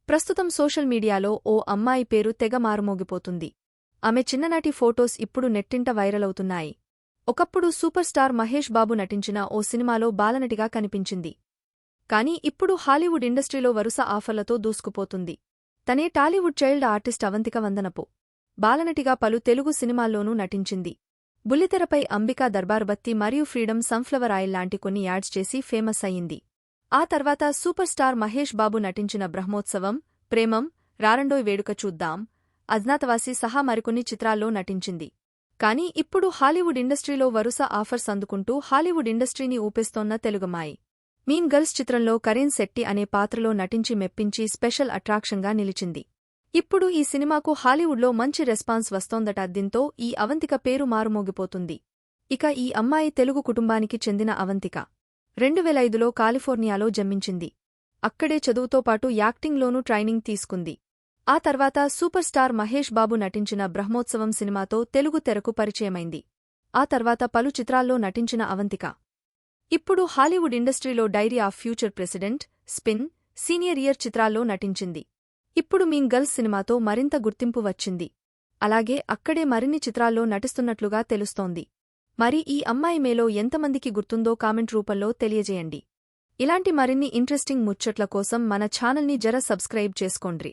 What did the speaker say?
ప్రస్తుతం సోషల్ మీడియాలో ఓ అమ్మాయి పేరు తెగ మారుమోగిపోతుంది. ఆమె చిన్ననాటి ఫోటోస్ ఇప్పుడు నెట్టింట వైరలవుతున్నాయి. ఒకప్పుడు సూపర్ స్టార్ మహేష్ బాబు నటించిన ఓ సినిమాలో బాలనటిగా కనిపించింది. కానీ ఇప్పుడు హాలీవుడ్ ఇండస్ట్రీలో వరుస ఆఫర్లతో దూసుకుపోతుంది. తనే టాలీవుడ్ చైల్డ్ ఆర్టిస్ట్ అవంతిక వందనపు బాలనటిగా పలు తెలుగు సినిమాల్లోనూ నటించింది. బుల్లితెరపై అంబికా దర్బార్బత్తి మరియు ఫ్రీడమ్ సన్ఫ్లవర్ ఆయిల్ లాంటి కొన్ని యాడ్స్ చేసి ఫేమస్ అయ్యింది. ఆ తర్వాత సూపర్ స్టార్ మహేష్ బాబు నటించిన బ్రహ్మోత్సవం, ప్రేమం, రారండోయ్ వేడుక చూద్దాం, అజ్ఞాతవాసి సహా మరికొన్ని చిత్రాల్లో నటించింది. కానీ ఇప్పుడు హాలీవుడ్ ఇండస్ట్రీలో వరుస ఆఫర్స్ అందుకుంటూ హాలీవుడ్ ఇండస్ట్రీని ఊపేస్తోన్న తెలుగమ్మాయి మీన్ గర్ల్స్ చిత్రంలో కరీన్ శెట్టి అనే పాత్రలో నటించి మెప్పించి స్పెషల్ అట్రాక్షన్గా నిలిచింది. ఇప్పుడు ఈ సినిమాకు హాలీవుడ్లో మంచి రెస్పాన్స్ వస్తోందట. దీంతో ఈ అవంతిక పేరు మారుమోగిపోతుంది. ఇక ఈ అమ్మాయి తెలుగు కుటుంబానికి చెందిన అవంతిక 2005లో కాలిఫోర్నియాలో జన్మించింది. అక్కడే చదువుతో పాటు యాక్టింగ్లోనూ ట్రైనింగ్ తీసుకుంది. ఆ తర్వాత సూపర్ స్టార్ మహేష్ బాబు నటించిన బ్రహ్మోత్సవం సినిమాతో తెలుగు తెరకు పరిచయమైంది. ఆ తర్వాత పలు చిత్రాల్లో నటించిన అవంతిక ఇప్పుడు హాలీవుడ్ ఇండస్ట్రీలో diary of future president, spin, senior year చిత్రాల్లో నటించింది. ఇప్పుడు మీన్ గర్ల్స్ సినిమాతో మరింత గుర్తింపు వచ్చింది. అలాగే అక్కడే మరిన్ని చిత్రాల్లో నటిస్తున్నట్లుగా తెలుస్తోంది. మరి ఈ అమ్మాయి మేలో ఎంతమందికి గుర్తుందో కామెంట్ రూపంలో తెలియజేయండి. ఇలాంటి మరిన్ని ఇంట్రెస్టింగ్ ముచ్చట్ల కోసం మన ఛానల్ని జర సబ్స్క్రైబ్ చేసుకోండ్రి.